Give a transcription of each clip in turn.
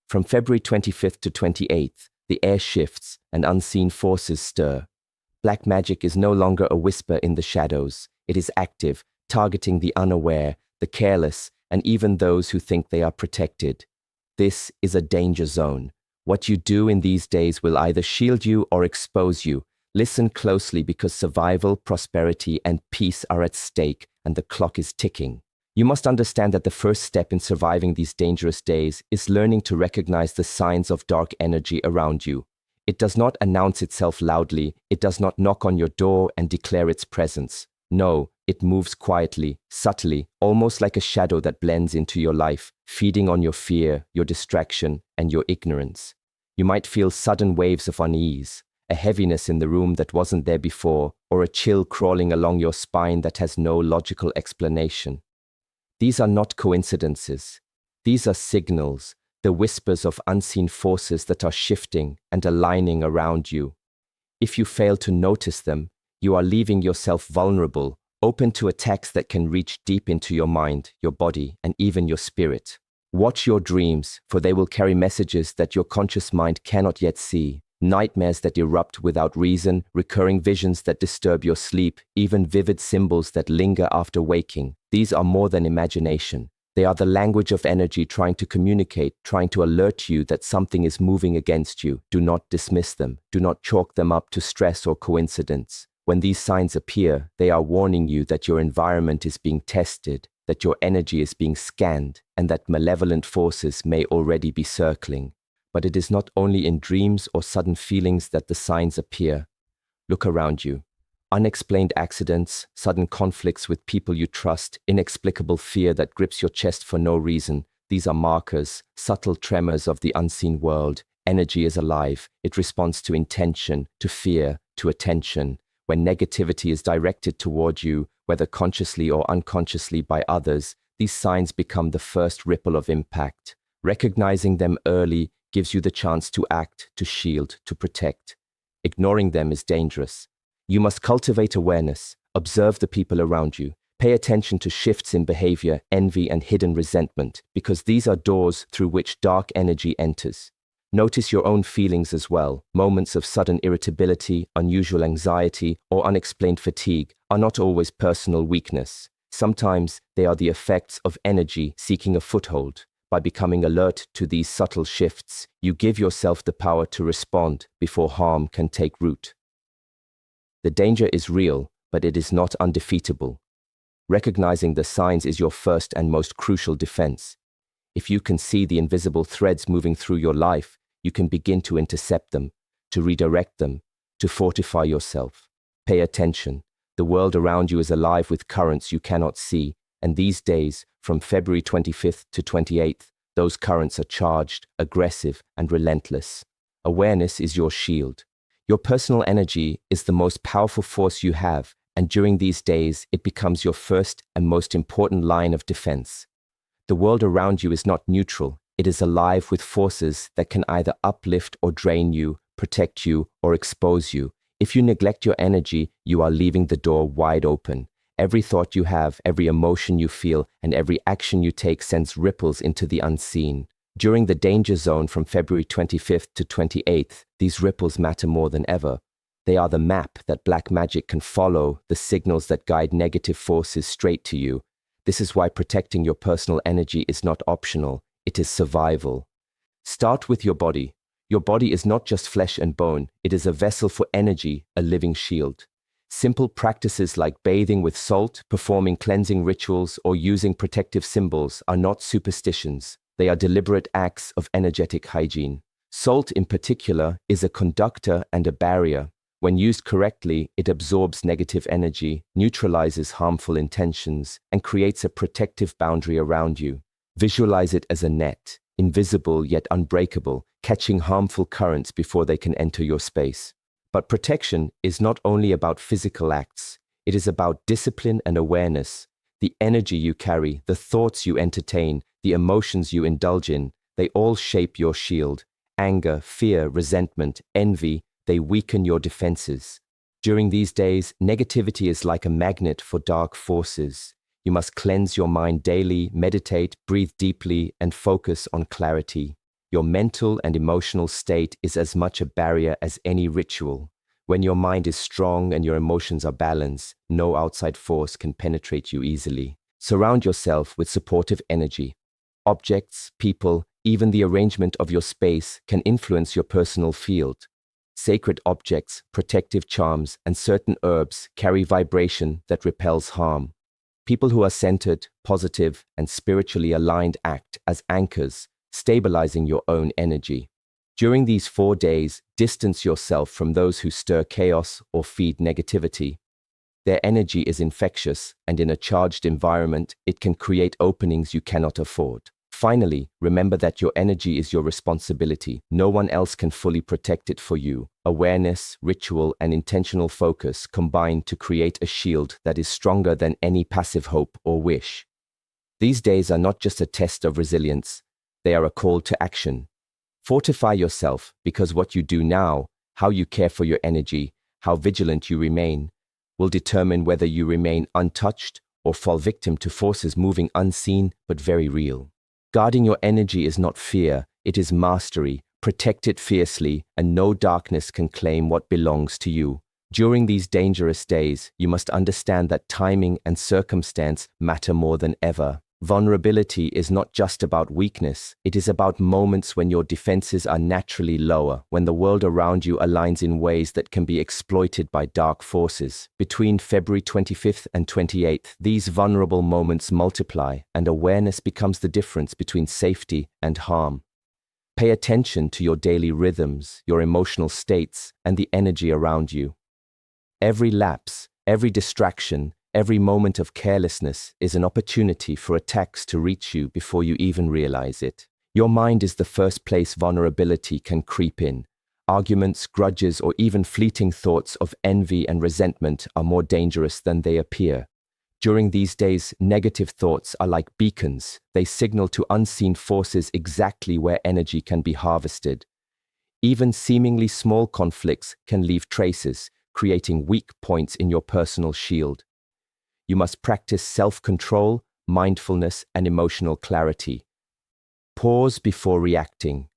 From February 25th to 28th, the air shifts and unseen forces stir. Black magic is no longer a whisper in the shadows. It is active, targeting the unaware, the careless, and even those who think they are protected. This is a danger zone. What you do in these days will either shield you or expose you. Listen closely because survival, prosperity, and peace are at stake, and the clock is ticking. You must understand that the first step in surviving these dangerous days is learning to recognize the signs of dark energy around you. It does not announce itself loudly. It does not knock on your door and declare its presence. No, it moves quietly, subtly, almost like a shadow that blends into your life, feeding on your fear, your distraction, and your ignorance. You might feel sudden waves of unease, a heaviness in the room that wasn't there before, or a chill crawling along your spine that has no logical explanation. These are not coincidences. These are signals, the whispers of unseen forces that are shifting and aligning around you. If you fail to notice them, you are leaving yourself vulnerable, open to attacks that can reach deep into your mind, your body, and even your spirit. Watch your dreams, for they will carry messages that your conscious mind cannot yet see. Nightmares that erupt without reason, recurring visions that disturb your sleep, even vivid symbols that linger after waking. These are more than imagination. They are the language of energy trying to communicate, trying to alert you that something is moving against you. Do not dismiss them. Do not chalk them up to stress or coincidence. When these signs appear, they are warning you that your environment is being tested, that your energy is being scanned, and that malevolent forces may already be circling. But it is not only in dreams or sudden feelings that the signs appear. Look around you. Unexplained accidents, sudden conflicts with people you trust, inexplicable fear that grips your chest for no reason. These are markers, subtle tremors of the unseen world. Energy is alive. It responds to intention, to fear, to attention. When negativity is directed toward you, whether consciously or unconsciously by others, these signs become the first ripple of impact. Recognizing them early gives you the chance to act, to shield, to protect. Ignoring them is dangerous. You must cultivate awareness, observe the people around you, pay attention to shifts in behavior, envy, and hidden resentment, because these are doors through which dark energy enters. Notice your own feelings as well. Moments of sudden irritability, unusual anxiety, or unexplained fatigue are not always personal weakness. Sometimes they are the effects of energy seeking a foothold. By becoming alert to these subtle shifts, you give yourself the power to respond before harm can take root. The danger is real, but it is not undefeatable. Recognizing the signs is your first and most crucial defense. If you can see the invisible threads moving through your life, you can begin to intercept them, to redirect them, to fortify yourself. Pay attention. The world around you is alive with currents you cannot see, and these days, from February 25th to 28th, those currents are charged, aggressive, and relentless. Awareness is your shield. Your personal energy is the most powerful force you have, and during these days, it becomes your first and most important line of defense. The world around you is not neutral. It is alive with forces that can either uplift or drain you, protect you, or expose you. If you neglect your energy, you are leaving the door wide open. Every thought you have, every emotion you feel, and every action you take sends ripples into the unseen. During the danger zone from February 25th to 28th, these ripples matter more than ever. They are the map that black magic can follow, the signals that guide negative forces straight to you. This is why protecting your personal energy is not optional, it is survival. Start with your body. Your body is not just flesh and bone, it is a vessel for energy, a living shield. Simple practices like bathing with salt, performing cleansing rituals, or using protective symbols are not superstitions. They are deliberate acts of energetic hygiene. Salt, in particular, is a conductor and a barrier. When used correctly, it absorbs negative energy, neutralizes harmful intentions, and creates a protective boundary around you. Visualize it as a net, invisible yet unbreakable, catching harmful currents before they can enter your space. But protection is not only about physical acts, it is about discipline and awareness. The energy you carry, the thoughts you entertain, the emotions you indulge in, they all shape your shield. Anger, fear, resentment, envy, they weaken your defenses. During these days, negativity is like a magnet for dark forces. You must cleanse your mind daily, meditate, breathe deeply, and focus on clarity. Your mental and emotional state is as much a barrier as any ritual. When your mind is strong and your emotions are balanced, no outside force can penetrate you easily. Surround yourself with supportive energy. Objects, people, even the arrangement of your space can influence your personal field. Sacred objects, protective charms, and certain herbs carry vibration that repels harm. People who are centered, positive, and spiritually aligned act as anchors, stabilizing your own energy. During these 4 days, distance yourself from those who stir chaos or feed negativity. Their energy is infectious, and in a charged environment, it can create openings you cannot afford. Finally, remember that your energy is your responsibility. No one else can fully protect it for you. Awareness, ritual, and intentional focus combine to create a shield that is stronger than any passive hope or wish. These days are not just a test of resilience, they are a call to action. Fortify yourself, because what you do now, how you care for your energy, how vigilant you remain, will determine whether you remain untouched or fall victim to forces moving unseen but very real. Guarding your energy is not fear, it is mastery. Protect it fiercely, and no darkness can claim what belongs to you. During these dangerous days, you must understand that timing and circumstance matter more than ever. Vulnerability is not just about weakness, it is about moments when your defenses are naturally lower, when the world around you aligns in ways that can be exploited by dark forces. Between February 25th and 28th, these vulnerable moments multiply, and awareness becomes the difference between safety and harm. Pay attention to your daily rhythms, your emotional states, and the energy around you. Every lapse, every distraction, every moment of carelessness is an opportunity for attacks to reach you before you even realize it. Your mind is the first place vulnerability can creep in. Arguments, grudges, or even fleeting thoughts of envy and resentment are more dangerous than they appear. During these days, negative thoughts are like beacons. They signal to unseen forces exactly where energy can be harvested. Even seemingly small conflicts can leave traces, creating weak points in your personal shield. You must practice self-control, mindfulness, and emotional clarity. Pause before reacting.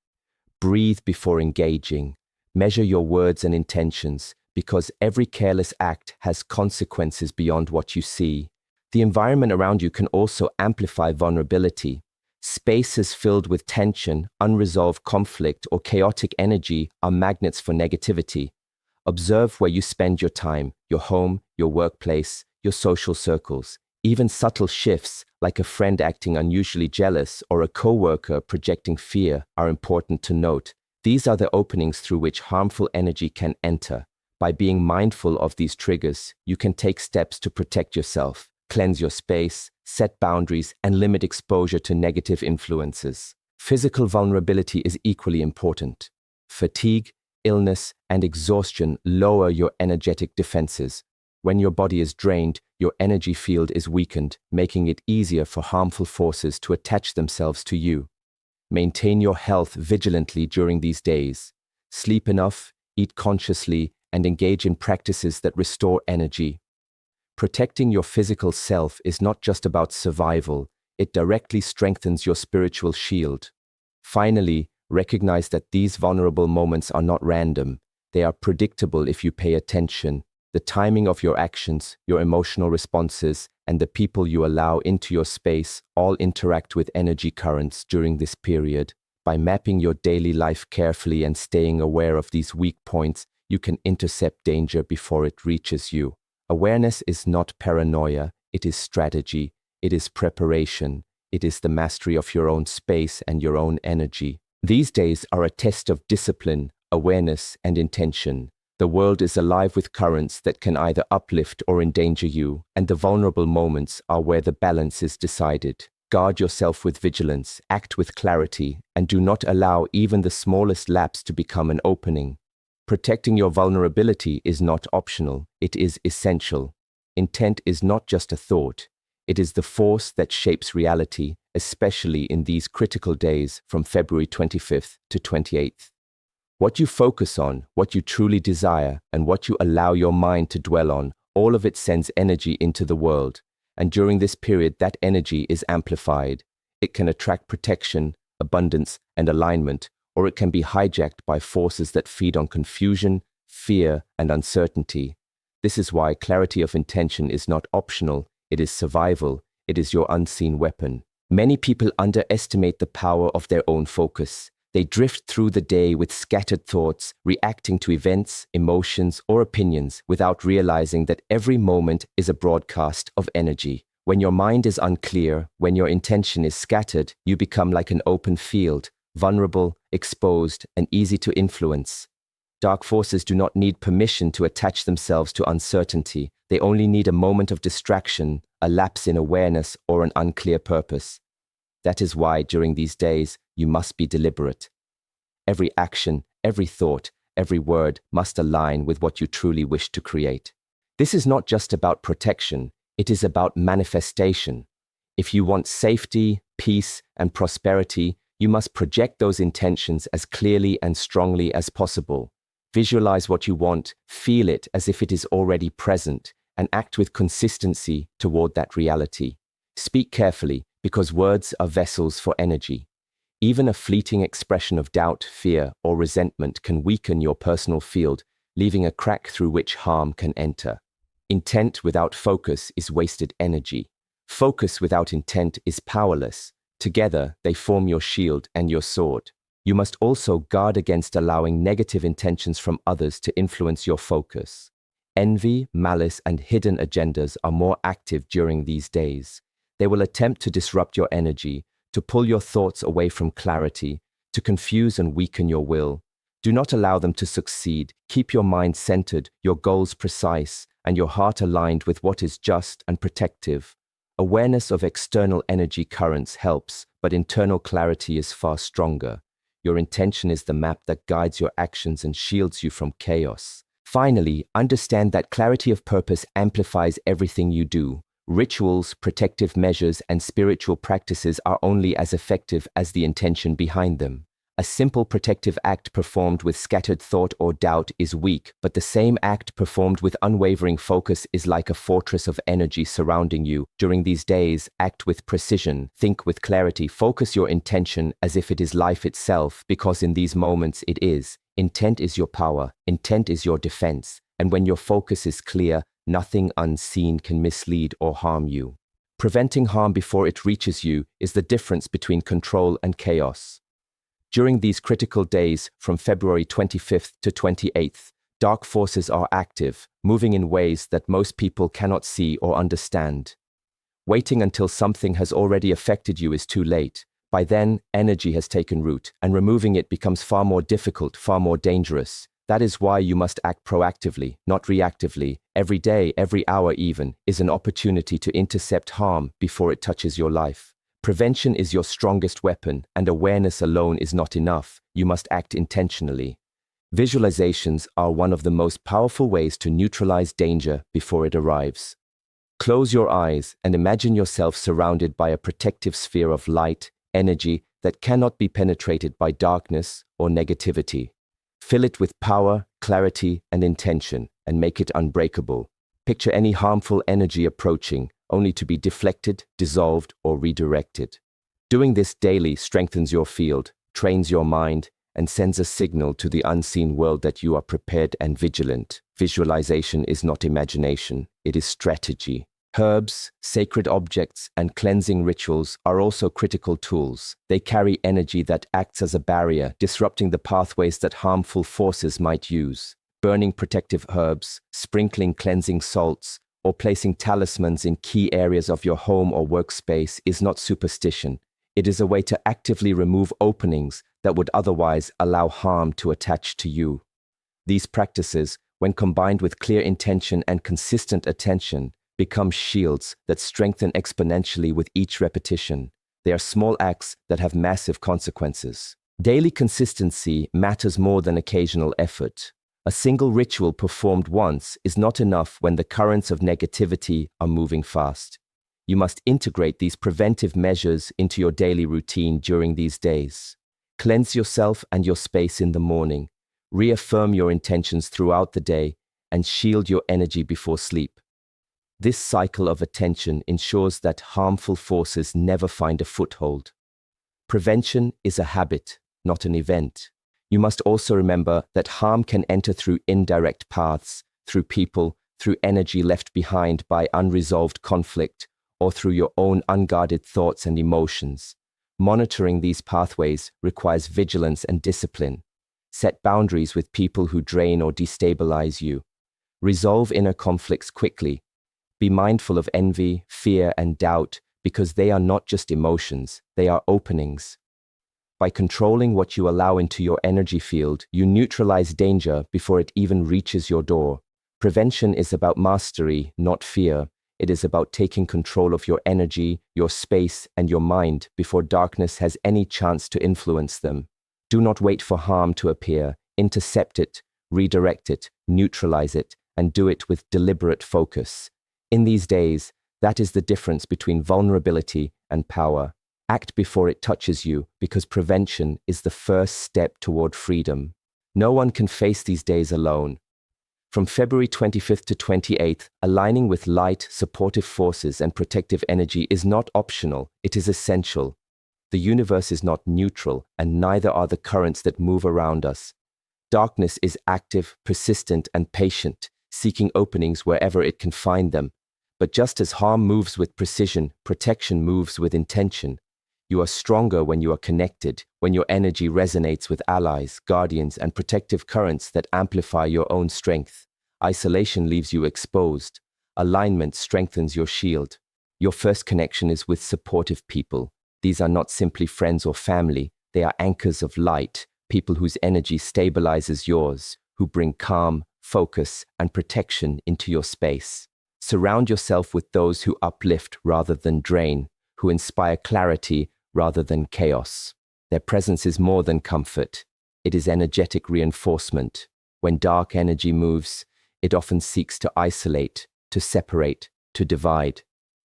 Breathe before engaging. Measure your words and intentions, because every careless act has consequences beyond what you see. The environment around you can also amplify vulnerability. Spaces filled with tension, unresolved conflict, or chaotic energy are magnets for negativity. Observe where you spend your time, your home, your workplace, your social circles. Even subtle shifts, like a friend acting unusually jealous or a coworker projecting fear, are important to note. These are the openings through which harmful energy can enter. By being mindful of these triggers, you can take steps to protect yourself, cleanse your space, set boundaries, and limit exposure to negative influences. Physical vulnerability is equally important. Fatigue, illness, and exhaustion lower your energetic defenses. When your body is drained, your energy field is weakened, making it easier for harmful forces to attach themselves to you. Maintain your health vigilantly during these days. Sleep enough, eat consciously, and engage in practices that restore energy. Protecting your physical self is not just about survival, it directly strengthens your spiritual shield. Finally, recognize that these vulnerable moments are not random. They are predictable if you pay attention. The timing of your actions, your emotional responses, and the people you allow into your space all interact with energy currents during this period. By mapping your daily life carefully and staying aware of these weak points, you can intercept danger before it reaches you. Awareness is not paranoia, it is strategy, it is preparation, it is the mastery of your own space and your own energy. These days are a test of discipline, awareness, and intention. The world is alive with currents that can either uplift or endanger you, and the vulnerable moments are where the balance is decided. Guard yourself with vigilance, act with clarity, and do not allow even the smallest lapse to become an opening. Protecting your vulnerability is not optional, it is essential. Intent is not just a thought, it is the force that shapes reality, especially in these critical days from February 25th to 28th. What you focus on, what you truly desire, and what you allow your mind to dwell on, all of it sends energy into the world. And during this period, that energy is amplified. It can attract protection, abundance, and alignment, or it can be hijacked by forces that feed on confusion, fear, and uncertainty. This is why clarity of intention is not optional, it is survival, it is your unseen weapon. Many people underestimate the power of their own focus. They drift through the day with scattered thoughts, reacting to events, emotions, or opinions without realizing that every moment is a broadcast of energy. When your mind is unclear, when your intention is scattered, you become like an open field, vulnerable, exposed, and easy to influence. Dark forces do not need permission to attach themselves to uncertainty. They only need a moment of distraction, a lapse in awareness, or an unclear purpose. That is why, during these days, you must be deliberate. Every action, every thought, every word must align with what you truly wish to create. This is not just about protection, it is about manifestation. If you want safety, peace, and prosperity, you must project those intentions as clearly and strongly as possible. Visualize what you want, feel it as if it is already present, and act with consistency toward that reality. Speak carefully, because words are vessels for energy. Even a fleeting expression of doubt, fear, or resentment can weaken your personal field, leaving a crack through which harm can enter. Intent without focus is wasted energy. Focus without intent is powerless. Together, they form your shield and your sword. You must also guard against allowing negative intentions from others to influence your focus. Envy, malice, and hidden agendas are more active during these days. They will attempt to disrupt your energy, to pull your thoughts away from clarity, to confuse and weaken your will. Do not allow them to succeed. Keep your mind centered, your goals precise, and your heart aligned with what is just and protective. Awareness of external energy currents helps, but internal clarity is far stronger. Your intention is the map that guides your actions and shields you from chaos. Finally, understand that clarity of purpose amplifies everything you do. Rituals, protective measures, and spiritual practices are only as effective as the intention behind them. A simple protective act performed with scattered thought or doubt is weak, but the same act performed with unwavering focus is like a fortress of energy surrounding you. During these days, act with precision, think with clarity, focus your intention as if it is life itself, because in these moments it is. Intent is your power, intent is your defense, and when your focus is clear, nothing unseen can mislead or harm you. Preventing harm before it reaches you is the difference between control and chaos. During these critical days, from February 25th to 28th, dark forces are active, moving in ways that most people cannot see or understand. Waiting until something has already affected you is too late. By then, energy has taken root, and removing it becomes far more difficult, far more dangerous. That is why you must act proactively, not reactively. Every day, every hour even, is an opportunity to intercept harm before it touches your life. Prevention is your strongest weapon, and awareness alone is not enough. You must act intentionally. Visualizations are one of the most powerful ways to neutralize danger before it arrives. Close your eyes and imagine yourself surrounded by a protective sphere of light, energy that cannot be penetrated by darkness or negativity. Fill it with power, clarity, and intention, and make it unbreakable. Picture any harmful energy approaching, only to be deflected, dissolved, or redirected. Doing this daily strengthens your field, trains your mind, and sends a signal to the unseen world that you are prepared and vigilant. Visualization is not imagination, it is strategy. Herbs, sacred objects, and cleansing rituals are also critical tools. They carry energy that acts as a barrier, disrupting the pathways that harmful forces might use. Burning protective herbs, sprinkling cleansing salts, or placing talismans in key areas of your home or workspace is not superstition. It is a way to actively remove openings that would otherwise allow harm to attach to you. These practices, when combined with clear intention and consistent attention, become shields that strengthen exponentially with each repetition. They are small acts that have massive consequences. Daily consistency matters more than occasional effort. A single ritual performed once is not enough when the currents of negativity are moving fast. You must integrate these preventive measures into your daily routine during these days. Cleanse yourself and your space in the morning. Reaffirm your intentions throughout the day and shield your energy before sleep. This cycle of attention ensures that harmful forces never find a foothold. Prevention is a habit, not an event. You must also remember that harm can enter through indirect paths, through people, through energy left behind by unresolved conflict, or through your own unguarded thoughts and emotions. Monitoring these pathways requires vigilance and discipline. Set boundaries with people who drain or destabilize you. Resolve inner conflicts quickly. Be mindful of envy, fear, and doubt, because they are not just emotions, they are openings. By controlling what you allow into your energy field, you neutralize danger before it even reaches your door. Prevention is about mastery, not fear. It is about taking control of your energy, your space, and your mind before darkness has any chance to influence them. Do not wait for harm to appear. Intercept it, redirect it, neutralize it, and do it with deliberate focus. In these days, that is the difference between vulnerability and power. Act before it touches you, because prevention is the first step toward freedom. No one can face these days alone. From February 25th to 28th, aligning with light, supportive forces and protective energy is not optional, it is essential. The universe is not neutral, and neither are the currents that move around us. Darkness is active, persistent, and patient, seeking openings wherever it can find them. But just as harm moves with precision, protection moves with intention. You are stronger when you are connected, when your energy resonates with allies, guardians, and protective currents that amplify your own strength. Isolation leaves you exposed. Alignment strengthens your shield. Your first connection is with supportive people. These are not simply friends or family. They are anchors of light, people whose energy stabilizes yours, who bring calm, focus, and protection into your space. Surround yourself with those who uplift rather than drain, who inspire clarity rather than chaos. Their presence is more than comfort. It is energetic reinforcement. When dark energy moves, it often seeks to isolate, to separate, to divide.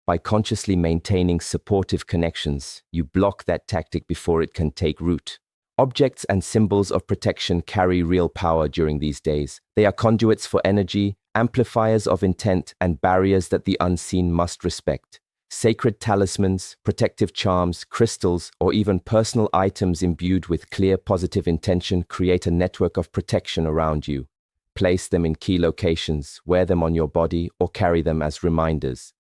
By consciously maintaining supportive connections, you block that tactic before it can take root. Objects and symbols of protection carry real power during these days. They are conduits for energy, amplifiers of intent, and barriers that the unseen must respect. Sacred talismans, protective charms, crystals, or even personal items imbued with clear positive intention create a network of protection around you. Place them in key locations, wear them on your body, or carry them as reminders.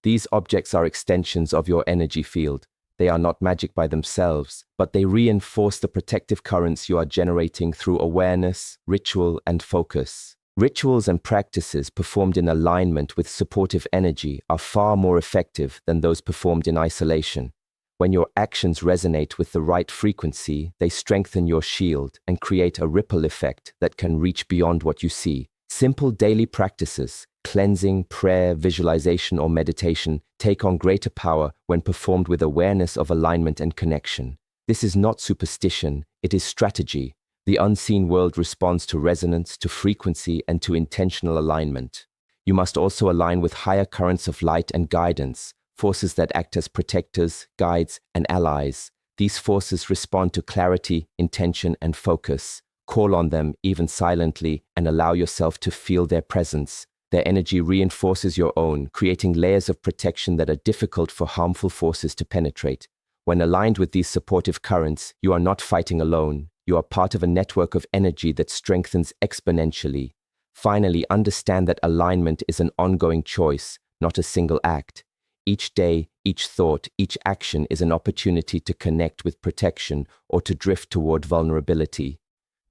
These objects are extensions of your energy field. They are not magic by themselves, but they reinforce the protective currents you are generating through awareness, ritual, and focus. Rituals and practices performed in alignment with supportive energy are far more effective than those performed in isolation. When your actions resonate with the right frequency, they strengthen your shield and create a ripple effect that can reach beyond what you see. Simple daily practices, cleansing, prayer, visualization, or meditation, take on greater power when performed with awareness of alignment and connection. This is not superstition, it is strategy. The unseen world responds to resonance, to frequency, and to intentional alignment. You must also align with higher currents of light and guidance, forces that act as protectors, guides, and allies. These forces respond to clarity, intention, and focus. Call on them, even silently, and allow yourself to feel their presence. Their energy reinforces your own, creating layers of protection that are difficult for harmful forces to penetrate. When aligned with these supportive currents, you are not fighting alone. You are part of a network of energy that strengthens exponentially. Finally, understand that alignment is an ongoing choice, not a single act. Each day, each thought, each action is an opportunity to connect with protection or to drift toward vulnerability.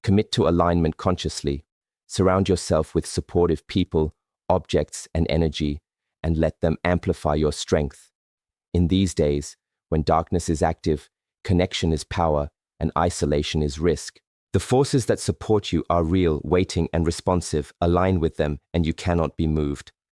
Commit to alignment consciously. Surround yourself with supportive people, objects, and energy, and let them amplify your strength. In these days, when darkness is active, connection is power, and isolation is risk. The forces that support you are real, waiting, and responsive. Align with them, and you cannot be moved.